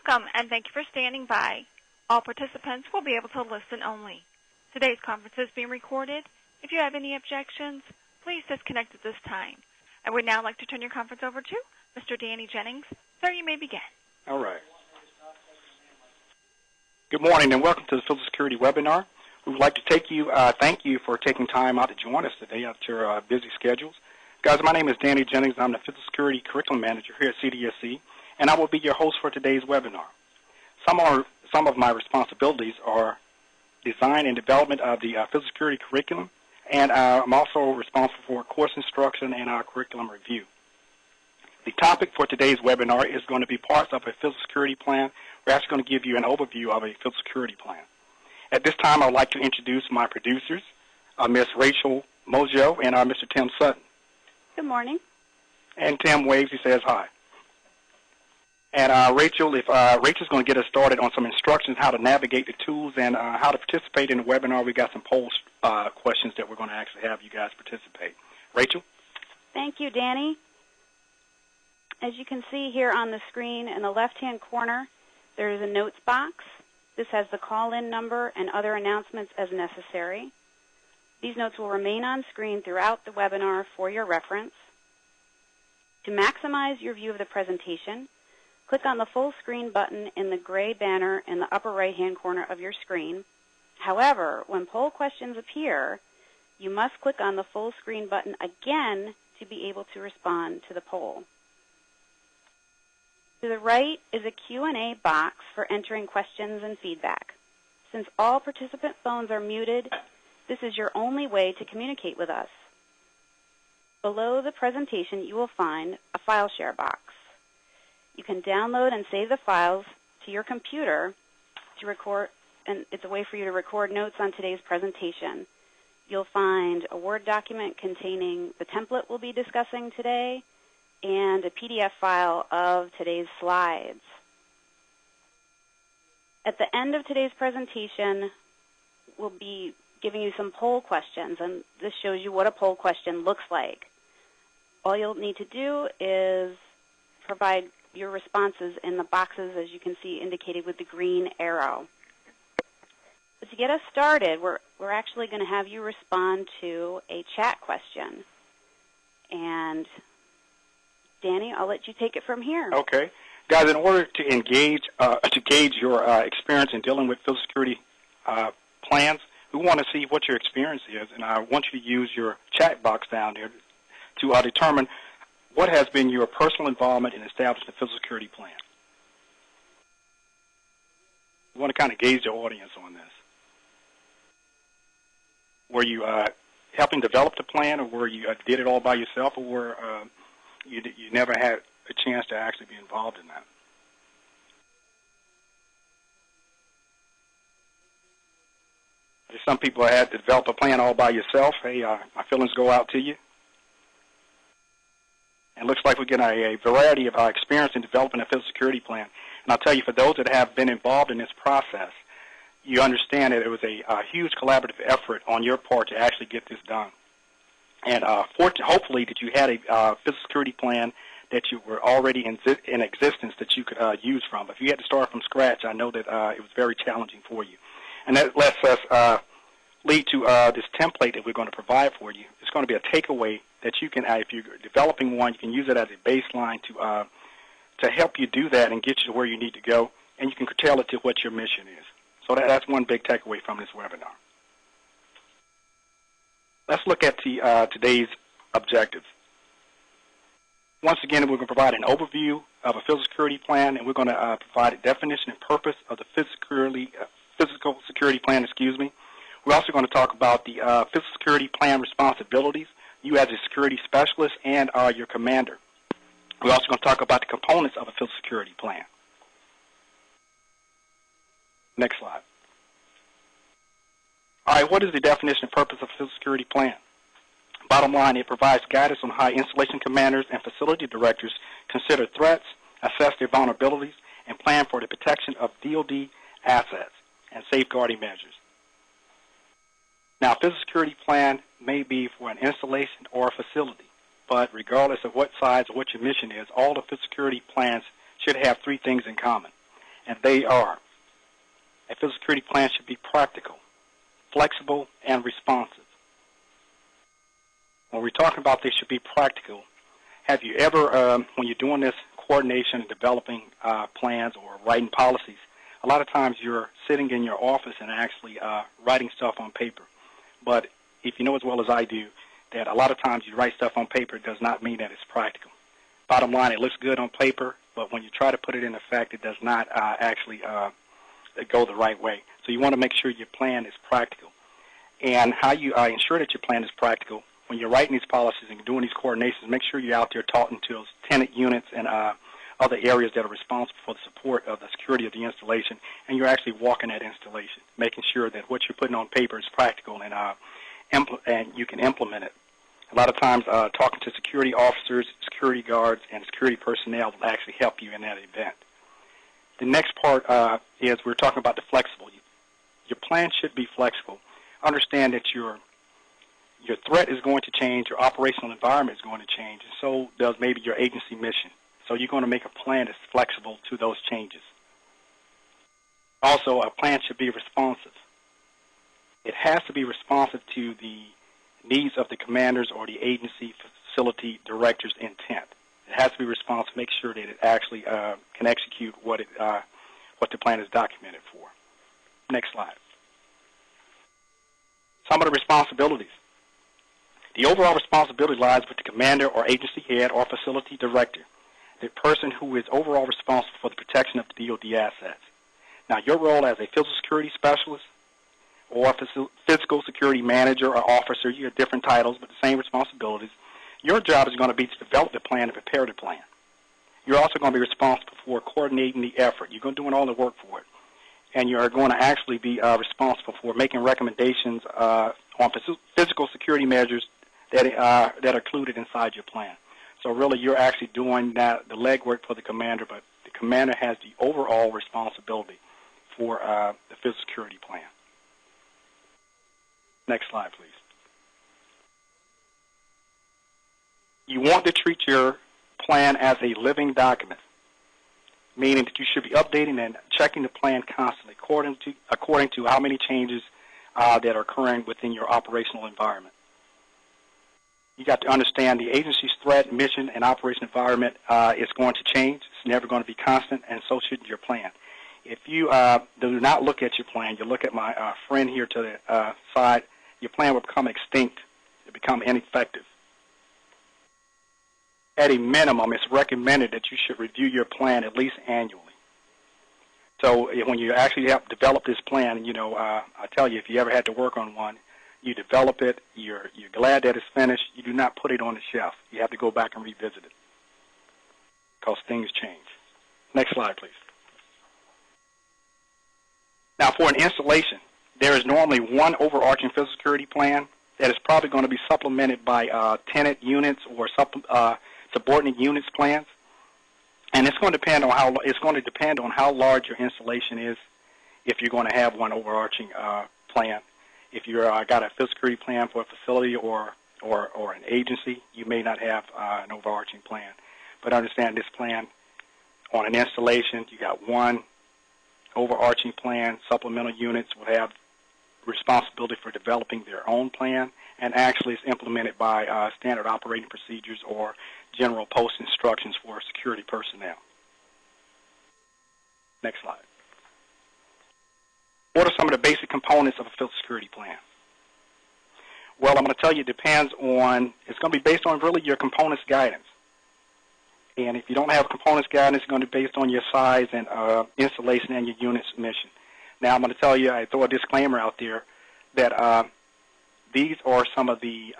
Welcome, and thank you for standing by. All participants will be able to listen only. Today's conference is being recorded. If you have any objections, please disconnect at this time. I would now like to turn your conference over to Mr. Danny Jennings. Sir, you may begin. All right. Good morning, and welcome to the Physical Security webinar. We would like to thank you for taking time out to join us today after your busy schedules. Guys, my name is Danny Jennings. I'm the Physical Security Curriculum Manager here at CDSE, and I will be your host for today's webinar. Some of my responsibilities are design and development of the Physical Security curriculum, and I'm also responsible for course instruction and our curriculum review. The topic for today's webinar is going to be parts of a physical security plan. We're actually going to give you an overview of a physical security plan. At this time, I'd like to introduce my producers, Ms. Rachel Mojo and Mr. Tim Sutton. Good morning. And Tim waves, he says hi. And Rachel, if Rachel's going to get us started on some instructions how to navigate the tools and how to participate in the webinar, we got some poll questions that we're going to actually have you guys participate. Rachel? Thank you, Danny. As you can see here on the screen in the left-hand corner, there is a notes box. This has the call-in number and other announcements as necessary. These notes will remain on screen throughout the webinar for your reference. To maximize your view of the presentation, click on the full screen button in the gray banner in the upper right-hand corner of your screen. However, when poll questions appear, you must click on the full screen button again to be able to respond to the poll. To the right is a Q&A box for entering questions and feedback. Since all participant phones are muted, this is your only way to communicate with us. Below the presentation, you will find a file share box. You can download and save the files to your computer to record, and it's a way for you to record notes on today's presentation. You'll find a Word document containing the template we'll be discussing today and a PDF file of today's slides. At the end of today's presentation, we'll be giving you some poll questions, and this shows you what a poll question looks like. All you'll need to do is provide your responses in the boxes, as you can see indicated with the green arrow. But to get us started, we're actually going to have you respond to a chat question. And Danny, I'll let you take it from here. Okay. Guys, in order to gauge your experience in dealing with physical security plans, we want to see what your experience is, and I want you to use your chat box down there to determine what has been your personal involvement in establishing a physical security plan. We want to kind of gauge the audience on this. Were you helping develop the plan, or were you did it all by yourself, or were you never had a chance to actually be involved in that? Some people had to develop a plan all by yourself. Hey, my feelings go out to you. And it looks like we're getting a variety of experience in developing a physical security plan. And I'll tell you, for those that have been involved in this process, you understand that it was a huge collaborative effort on your part to actually get this done. And hopefully that you had a physical security plan that you were already in existence that you could use from. If you had to start from scratch, I know that it was very challenging for you. And that lets us lead to this template that we're going to provide for you. It's going to be a takeaway that you can, if you're developing one, you can use it as a baseline to help you do that and get you to where you need to go, and you can tailor it to what your mission is. So that's one big takeaway from this webinar. Let's look at today's objectives. Once again, we're going to provide an overview of a physical security plan, and we're going to provide a definition and purpose of the physical security plan. We're also going to talk about the physical security plan responsibilities, you as a security specialist and your commander. We're also going to talk about the components of a physical security plan. Next slide. All right, what is the definition and purpose of a physical security plan? Bottom line, it provides guidance on how installation commanders and facility directors consider threats, assess their vulnerabilities, and plan for the protection of DoD assets and safeguarding measures. Now, a physical security plan may be for an installation or a facility, but regardless of what size or what your mission is, all the physical security plans should have three things in common. and they are: a physical security plan should be practical, flexible, and responsive. When we're talking about they should be practical, have you ever, when you're doing this coordination and developing plans or writing policies, a lot of times you're sitting in your office and actually writing stuff on paper. But if you know as well as I do that a lot of times you write stuff on paper does not mean that it's practical. Bottom line, it looks good on paper, but when you try to put it in effect, it does not actually go the right way. So you want to make sure your plan is practical. And how you ensure that your plan is practical, when you're writing these policies and doing these coordinations, make sure you're out there talking to those tenant units and other areas that are responsible for the support of the security of the installation, and you're actually walking that installation, making sure that what you're putting on paper is practical and you can implement it. A lot of times talking to security officers, security guards, and security personnel will actually help you in that event. The next part is we're talking about the flexible. Your plan should be flexible. Understand that your threat is going to change, your operational environment is going to change, and so does maybe your agency mission. So you're going to make a plan that's flexible to those changes. Also, a plan should be responsive. It has to be responsive to the needs of the commanders or the agency facility director's intent. It has to be responsive. Make sure that it actually can execute what the plan is documented for. Next slide. Some of the responsibilities. The overall responsibility lies with the commander or agency head or facility director, the person who is overall responsible for the protection of the DoD assets. Now, your role as a physical security specialist or physical security manager or officer, you have different titles but the same responsibilities. Your job is going to be to develop the plan and prepare the plan. You're also going to be responsible for coordinating the effort. You're going to do all the work for it. And you're going to actually be responsible for making recommendations on physical security measures that are included inside your plan. So really you're actually doing the legwork for the commander, but the commander has the overall responsibility for the physical security plan. Next slide, please. You want to treat your plan as a living document, meaning that you should be updating and checking the plan constantly according to how many changes that are occurring within your operational environment. You got to understand the agency's threat, mission, and operation environment is going to change. It's never going to be constant, and so should your plan. If you do not look at your plan, you look at my friend here to the side, your plan will become extinct. It will become ineffective. At a minimum, it's recommended that you should review your plan at least annually. So when you actually have developed this plan, I tell you, if you ever had to work on one, you develop it, you're glad that it's finished, you do not put it on the shelf. You have to go back and revisit it because things change. Next slide, please. Now, for an installation, there is normally one overarching physical security plan that is probably going to be supplemented by tenant units or subordinate units plans, and it's going to depend on how large your installation is. If you're going to have one overarching plan, if you've got a physical security plan for a facility or an agency, you may not have an overarching plan. But understand this plan on an installation, you got one overarching plan. Supplemental units will have responsibility for developing their own plan, and actually it's implemented by standard operating procedures or general post instructions for security personnel. Next slide. What are some of the basic components of a physical security plan? Well, I'm going to tell you it's going to be based on really your components guidance. And if you don't have components guidance, it's going to be based on your size and installation and your unit's mission. Now, I'm going to tell you, I throw a disclaimer out there that these are some of the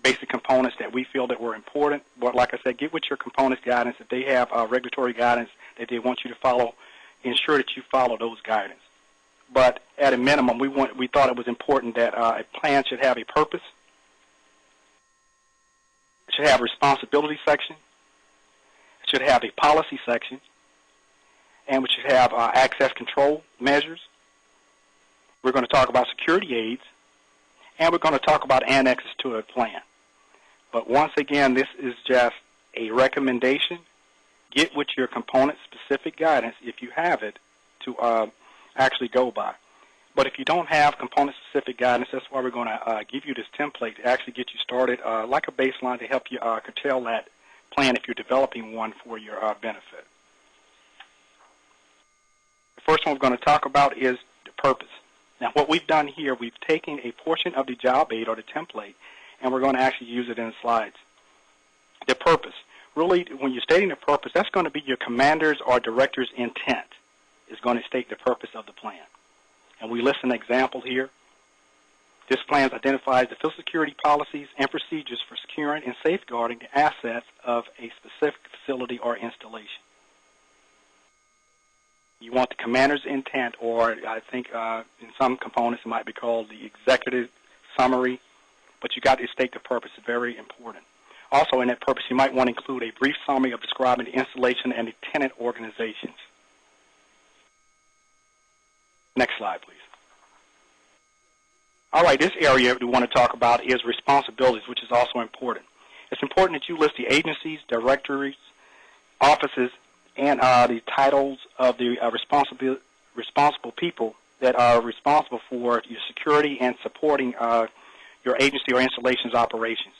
basic components that we feel that were important. But like I said, get with your components guidance. If they have regulatory guidance that they want you to follow, ensure that you follow those guidance. But at a minimum, we thought it was important that a plan should have a purpose. It should have a responsibility section. It should have a policy section. And we should have access control measures. We're going to talk about security aids. And we're going to talk about annexes to a plan. But once again, this is just a recommendation. Get with your component-specific guidance if you have it to actually go by. But if you don't have component-specific guidance, that's why we're going to give you this template to actually get you started, like a baseline to help you curtail that plan if you're developing one for your benefit. The first one we're going to talk about is the purpose. Now, what we've done here, we've taken a portion of the job aid or the template, and we're going to actually use it in the slides. The purpose. Really, when you're stating the purpose, that's going to be your commander's or director's intent is going to state the purpose of the plan. And we list an example here. This plan identifies the physical security policies and procedures for securing and safeguarding the assets of a specific facility or installation. You want the commander's intent, or I think in some components it might be called the executive summary, but you got to state the purpose. It's very important. Also in that purpose, you might want to include a brief summary of describing the installation and the tenant organizations. Next slide, please. All right, this area we want to talk about is responsibilities, which is also important. It's important that you list the agencies, directories, offices, and the titles of the responsible people that are responsible for your security and supporting your agency or installation's operations.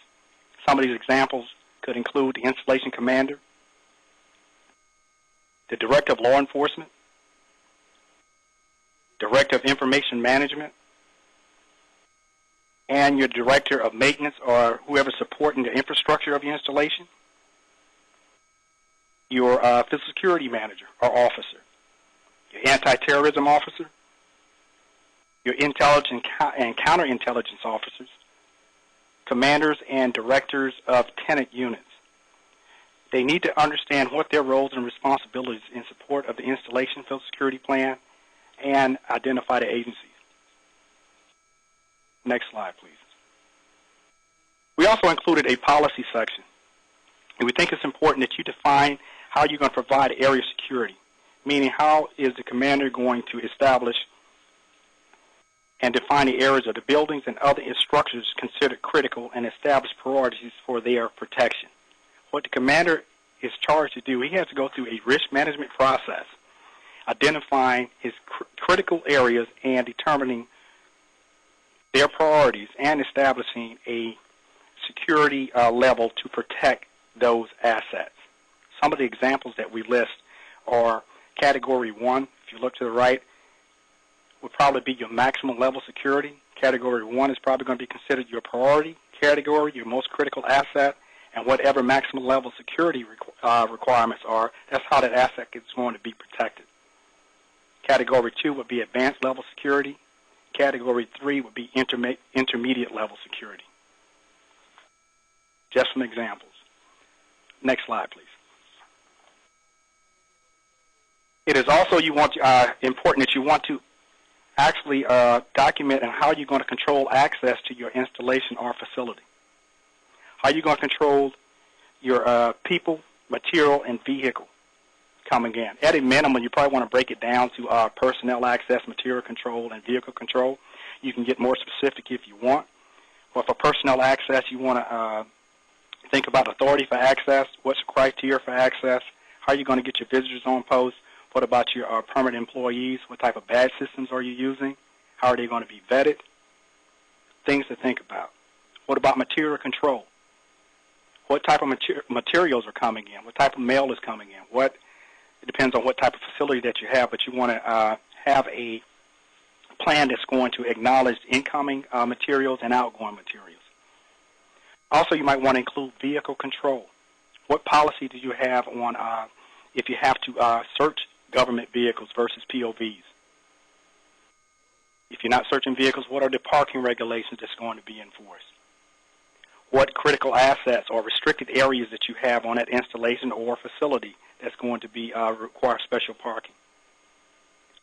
Some of these examples could include the installation commander, the director of law enforcement, director of information management, and your director of maintenance or whoever supporting the infrastructure of your installation, your physical security manager or officer, your anti-terrorism officer, your intelligence and counterintelligence officers, commanders and directors of tenant units. They need to understand what their roles and responsibilities in support of the installation physical security plan and identify the agencies. Next slide, please. We also included a policy section, and we think it's important that you define how you're going to provide area security, meaning how is the commander going to establish and define the areas of the buildings and other structures considered critical and establish priorities for their protection. What the commander is charged to do, he has to go through a risk management process, identifying his critical areas and determining their priorities and establishing a security level to protect those assets. Some of the examples that we list are Category 1, if you look to the right, would probably be your maximum level security. Category 1 is probably going to be considered your priority category, your most critical asset, and whatever maximum level security requirements are, that's how that asset is going to be protected. Category 2 would be advanced level security. Category 3 would be intermediate level security. Just some examples. Next slide, please. It is also important that you want to actually document how you're going to control access to your installation or facility. How you're going to control your people, material, and vehicle coming in. At a minimum, you probably want to break it down to personnel access, material control, and vehicle control. You can get more specific if you want. But for personnel access, you want to think about authority for access, what's the criteria for access, how are you going to get your visitors on post, what about your permanent employees, what type of badge systems are you using, how are they going to be vetted, things to think about. What about material control? What type of materials are coming in? What type of mail is coming in? It depends on what type of facility that you have, but you want to have a plan that's going to acknowledge incoming materials and outgoing materials. Also, you might want to include vehicle control. What policy do you have on if you have to search government vehicles versus POVs? If you're not searching vehicles, what are the parking regulations that's going to be enforced? What critical assets or restricted areas that you have on that installation or facility that's going to be require special parking?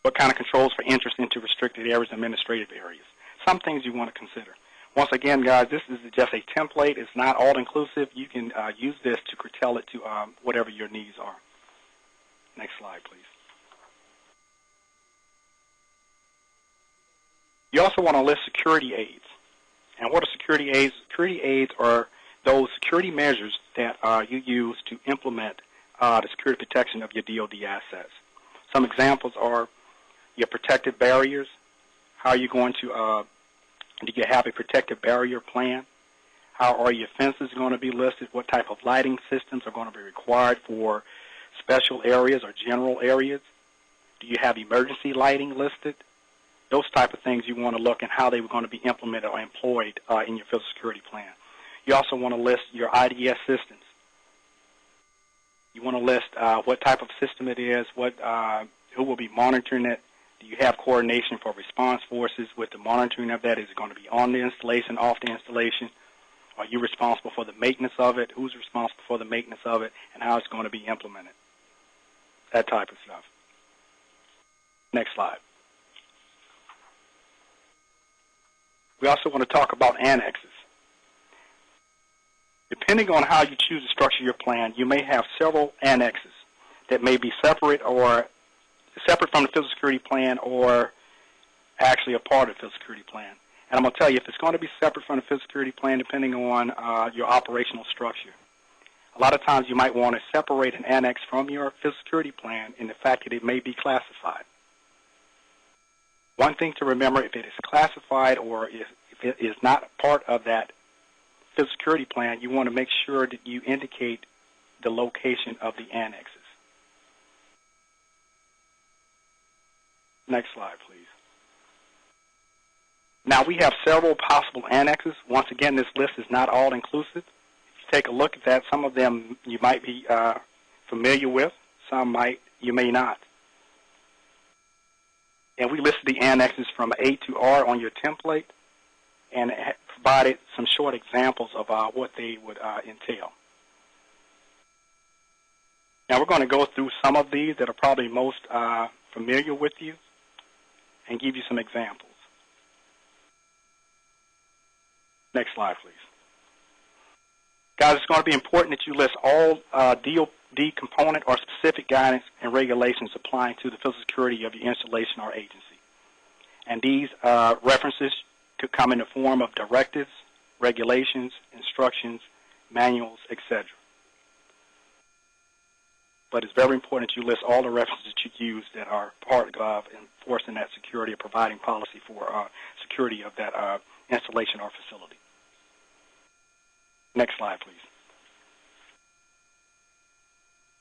What kind of controls for entrance into restricted areas and administrative areas? Some things you want to consider. Once again, guys, this is just a template. It's not all-inclusive. You can use this to curtail it to whatever your needs are. Next slide, please. You also want to list security aids. And what are security aids? Security aids are those security measures that you use to implement the security protection of your DoD assets. Some examples are your protective barriers. How are you going to, do you have a protective barrier plan? How are your fences going to be listed? What type of lighting systems are going to be required for special areas or general areas? Do you have emergency lighting listed? Those type of things you want to look at how they were going to be implemented or employed in your physical security plan. You also want to list your IDS systems. You want to list what type of system it is, who will be monitoring it. Do you have coordination for response forces with the monitoring of that? Is it going to be on the installation, off the installation? Are you responsible for the maintenance of it? Who's responsible for the maintenance of it, and how it's going to be implemented? That type of stuff. Next slide. We also want to talk about annexes. Depending on how you choose to structure your plan, you may have several annexes that may be separate from the physical security plan or actually a part of the physical security plan. And I'm going to tell you, if it's going to be separate from the physical security plan, depending on your operational structure, a lot of times you might want to separate an annex from your physical security plan in the fact that it may be classified. One thing to remember, if it is classified or if it is not part of that physical security plan, you want to make sure that you indicate the location of the annexes. Next slide, please. Now, we have several possible annexes. Once again, this list is not all inclusive. If you take a look at that, some of them you might be familiar with, some you may not. And we listed the annexes from A to R on your template and provided some short examples of what they would entail. Now we're going to go through some of these that are probably most familiar with you and give you some examples. Next slide, please. Guys, it's going to be important that you list all DoD component or specific guidance and regulations applying to the physical security of your installation or agency. And these references could come in the form of directives, regulations, instructions, manuals, etc. But it's very important that you list all the references that you use that are part of enforcing that security or providing policy for security of that installation or facility. Next slide, please.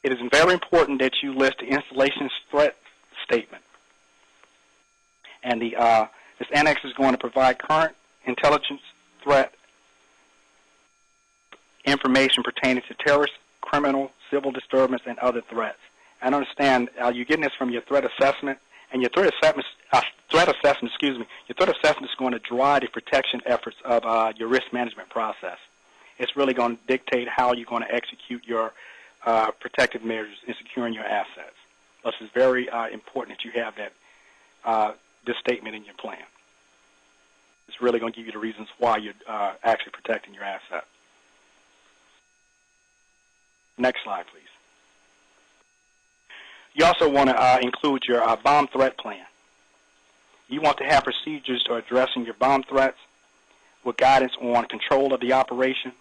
It is very important that you list the installation threat statement. And this annex is going to provide current intelligence threat information pertaining to terrorist, criminal, civil disturbance, and other threats. And understand, you're getting this from your threat assessment, and your threat assessment is going to drive the protection efforts of your risk management process. It's really going to dictate how you're going to execute your protective measures in securing your assets. Thus, it's very important that you have that this statement in your plan. It's really going to give you the reasons why you're actually protecting your asset. Next slide, please. You also want to include your bomb threat plan. You want to have procedures to addressing your bomb threats with guidance on control of the operation,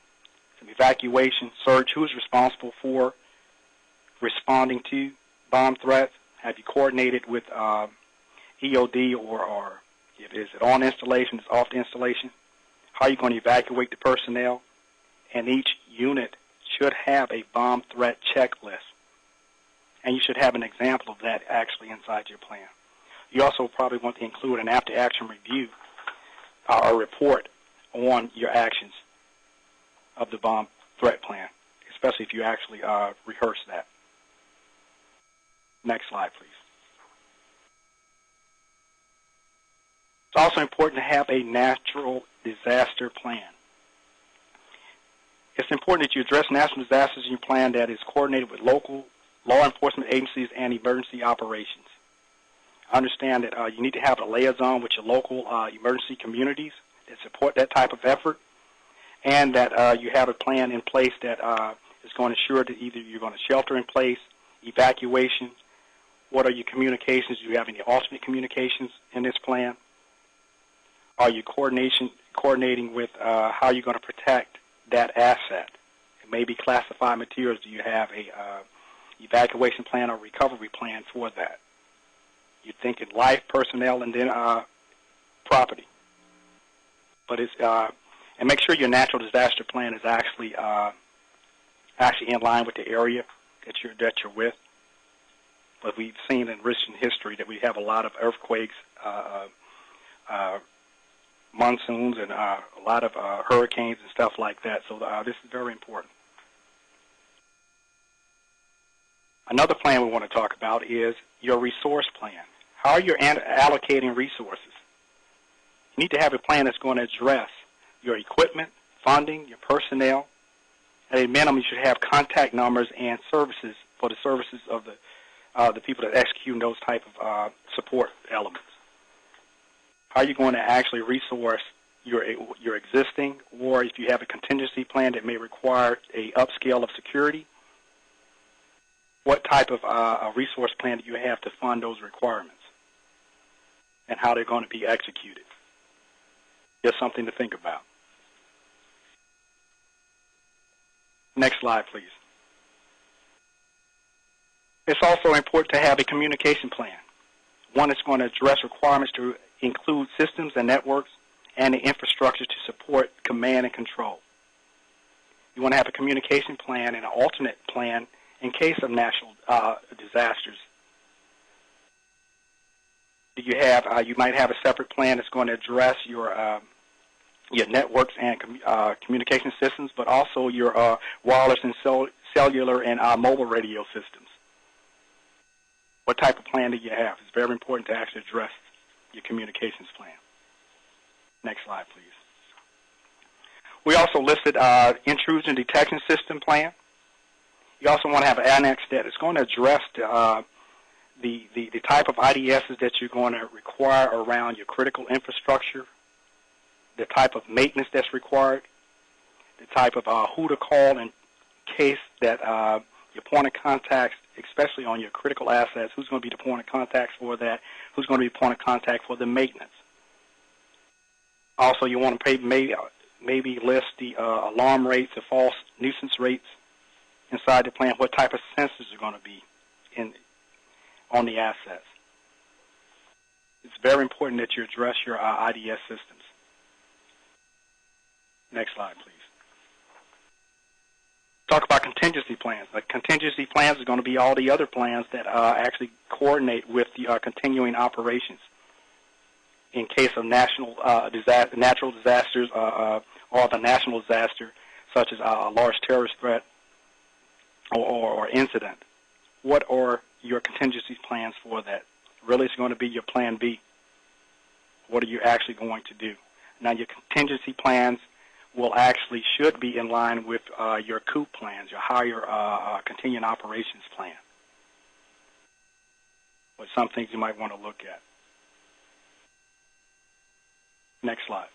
some evacuation, search, who's responsible for responding to bomb threats. Have you coordinated with EOD or is it on installation, is it off the installation? How are you going to evacuate the personnel? And each unit should have a bomb threat checklist. And you should have an example of that actually inside your plan. You also probably want to include an after-action review or report on your actions of the bomb threat plan, especially if you actually rehearse that. Next slide, please. It's also important to have a natural disaster plan. It's important that you address natural disasters in your plan that is coordinated with local law enforcement agencies and emergency operations. Understand that you need to have a liaison with your local emergency communities that support that type of effort, and that you have a plan in place that is going to ensure that either you're going to shelter in place, evacuation, what are your communications? Do you have any alternate communications in this plan? Are you coordinating with how you're going to protect that asset? It may be classified materials. Do you have a evacuation plan or recovery plan for that? You think in life, personnel, and then property. But it's and make sure your natural disaster plan is actually in line with the area that you're with. But we've seen in recent history that we have a lot of earthquakes, monsoons, and a lot of hurricanes and stuff like that. So this is very important. Another plan we want to talk about is your resource plan. How are you allocating resources? You need to have a plan that's going to address your equipment, funding, your personnel. At a minimum, you should have contact numbers and services for the services of the people that execute those type of support elements. How are you going to actually resource your existing, or if you have a contingency plan that may require a upscale of security, what type of a resource plan do you have to fund those requirements and how they're going to be executed? Just something to think about. Next slide, please. It's also important to have a communication plan, one that's going to address requirements to include systems and networks and the infrastructure to support command and control. You want to have a communication plan and an alternate plan in case of national disasters. Do you have? You might have a separate plan that's going to address your networks and communication systems, but also your wireless and cellular and mobile radio systems. What type of plan do you have? It's very important to actually address your communications plan. Next slide, please. We also listed intrusion detection system plan. You also want to have an annex that is going to address the type of IDSs that you're going to require around your critical infrastructure, the type of maintenance that's required, the type of who to call in case that your point of contact, especially on your critical assets, who's going to be the point of contact for that, who's going to be the point of contact for the maintenance. Also, you want to maybe list the alarm rates, the false nuisance rates inside the plan, what type of sensors are going to be on the assets. It's very important that you address your IDS systems. Next slide, please. Talk about contingency plans. The contingency plans are going to be all the other plans that actually coordinate with the continuing operations in case of natural disasters or the national disaster, such as a large terrorist threat or incident. What are your contingency plans for that? Really, it's going to be your plan B. What are you actually going to do? Now, your contingency plans should be in line with your COOP plans, your higher continuing operations plan. But some things you might want to look at. Next slide.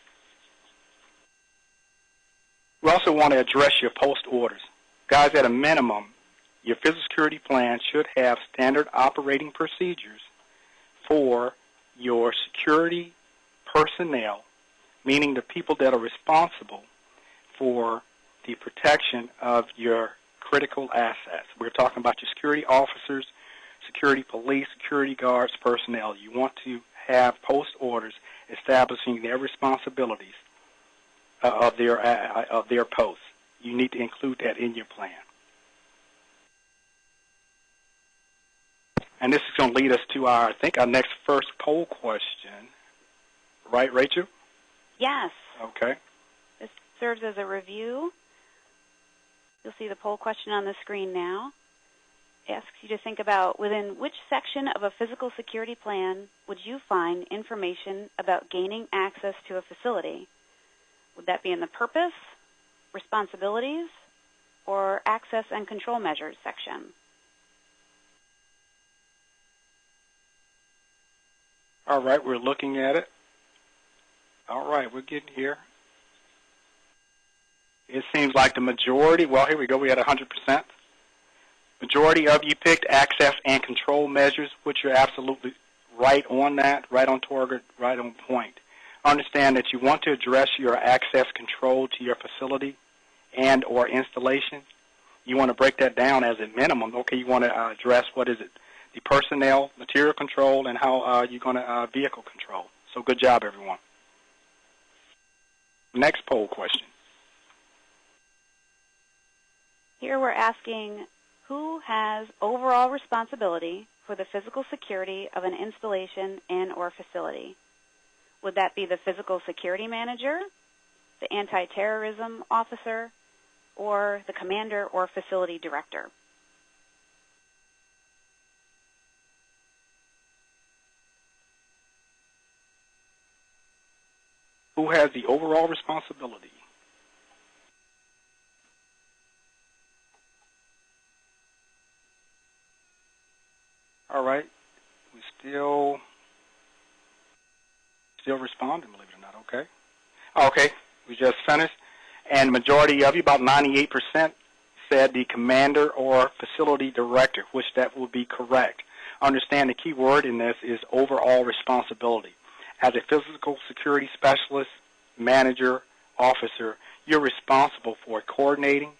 We also want to address your post orders. Guys, at a minimum, your physical security plan should have standard operating procedures for your security personnel, meaning the people that are responsible for the protection of your critical assets. We're talking about your security officers, security police, security guards, personnel. You want to have post orders establishing their responsibilities of their posts. You need to include that in your plan. And this is going to lead us to our next first poll question. Right, Rachel? Yes. Okay. This serves as a review. You'll see the poll question on the screen now. It asks you to think about within which section of a physical security plan would you find information about gaining access to a facility? Would that be in the purpose, responsibilities, or access and control measures section? All right, we're looking at it. All right, we're getting here. It seems like the majority, well, here we go, we had 100%. Majority of you picked access and control measures, which you're absolutely right on that, right on target, right on point. Understand that you want to address your access control to your facility and or installation. You want to break that down as a minimum. Okay, you want to address, what is it, the personnel, material control, and how you're going to vehicle control. So good job, everyone. Next poll question. Here we're asking, who has overall responsibility for the physical security of an installation and/or facility? Would that be the physical security manager, the anti-terrorism officer, or the commander or facility director? Who has the overall responsibility? All right. We still responding, believe it or not. Okay. Okay. We just finished. And majority of you, about 98%, said the commander or facility director, which that would be correct. Understand the key word in this is overall responsibility. As a physical security specialist, manager, officer, you're responsible for coordinating,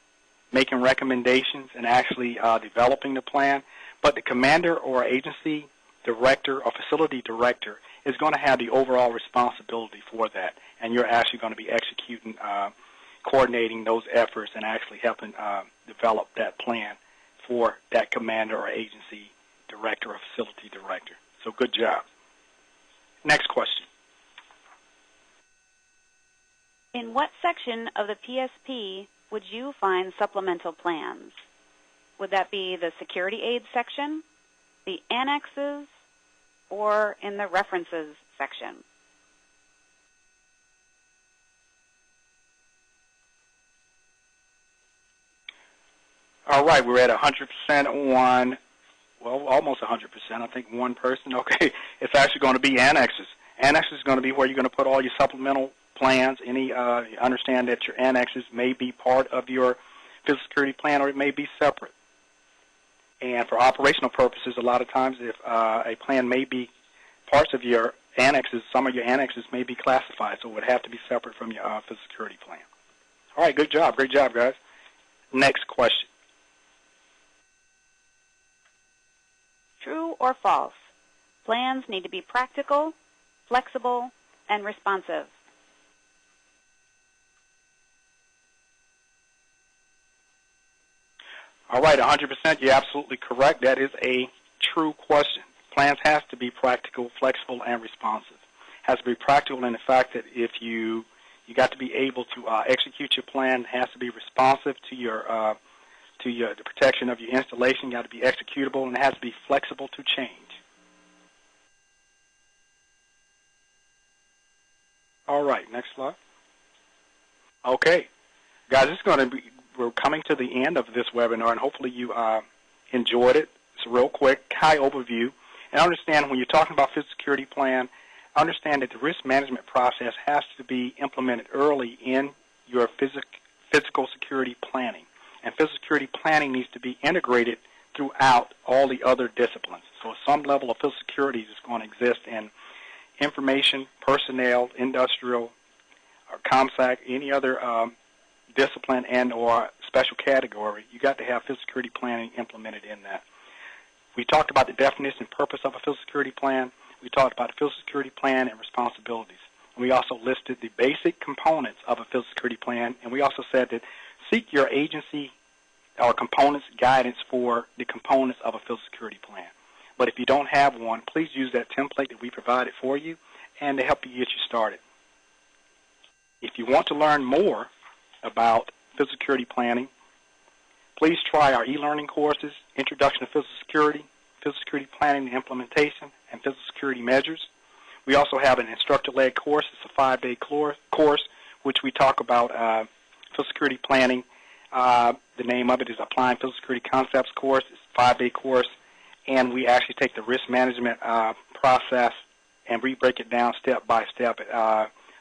making recommendations, and actually developing the plan. But the commander or agency director or facility director is going to have the overall responsibility for that, and you're actually going to be executing, coordinating those efforts and actually helping develop that plan for that commander or agency director or facility director. So good job. Next question. In what section of the PSP would you find supplemental plans? Would that be the security aids section, the annexes, or in the references section? All right, we're at 100% on, well, almost 100%. I think one person. Okay, it's actually going to be annexes. Annexes is going to be where you're going to put all your supplemental plans. Understand that your annexes may be part of your physical security plan or it may be separate. And for operational purposes, a lot of times if a plan may be parts of your annexes, some of your annexes may be classified, so it would have to be separate from your physical security plan. All right, good job. Great job, guys. Next question. True or false? Plans need to be practical, flexible, and responsive. All right, 100%. You're absolutely correct. That is a true question. Plans have to be practical, flexible, and responsive. Has to be practical in the fact that if you got to be able to execute your plan, has to be responsive to the protection of your installation, got to be executable, and it has to be flexible to change. All right, next slide. Okay, guys, we're coming to the end of this webinar, and hopefully you enjoyed it. It's a real quick, high overview. And understand when you're talking about physical security plan, understand that the risk management process has to be implemented early in your physical security planning. And physical security planning needs to be integrated throughout all the other disciplines. So some level of physical security is going to exist in information, personnel, industrial, or ComSec, any other discipline and or special category. You got to have physical security planning implemented in that. We talked about the definition and purpose of a physical security plan. We talked about the physical security plan and responsibilities. And we also listed the basic components of a physical security plan, and we also said that seek your agency or components guidance for the components of a physical security plan. But if you don't have one, please use that template that we provided for you and to help you get you started. If you want to learn more about physical security planning, please try our e-learning courses, Introduction to Physical Security Planning and Implementation, and Physical Security Measures. We also have an instructor-led course. It's a 5-day course, which we talk about physical security planning. The name of it is Applying Physical Security Concepts course. It's a 5-day course, and we actually take the risk management process and we break it down step by step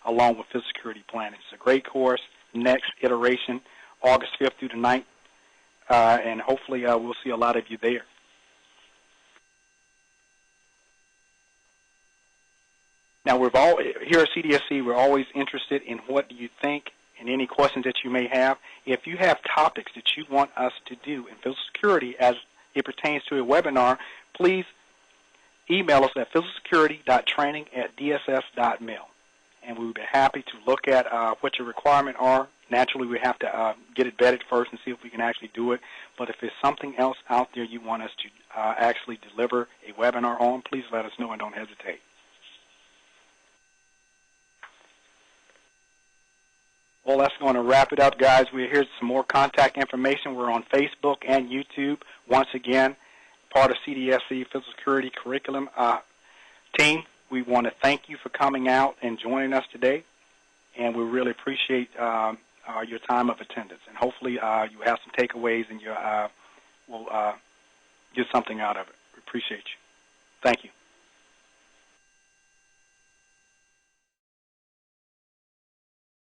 along with physical security planning. It's a great course. Next iteration, August 5th through the 9th, and hopefully we'll see a lot of you there. Now, here at CDSE, we're always interested in what you think and any questions that you may have. If you have topics that you want us to do in physical security as it pertains to a webinar, please email us at physicalsecurity.training@dss.mil. And we would be happy to look at what your requirements are. Naturally, we have to get it vetted first and see if we can actually do it. But if there's something else out there you want us to actually deliver a webinar on, please let us know and don't hesitate. Well, that's going to wrap it up, guys. Here's some more contact information. We're on Facebook and YouTube. Once again, part of CDSE Physical Security Curriculum team. We want to thank you for coming out and joining us today, and we really appreciate your time of attendance. And hopefully you have some takeaways and you will get something out of it. We appreciate you. Thank you.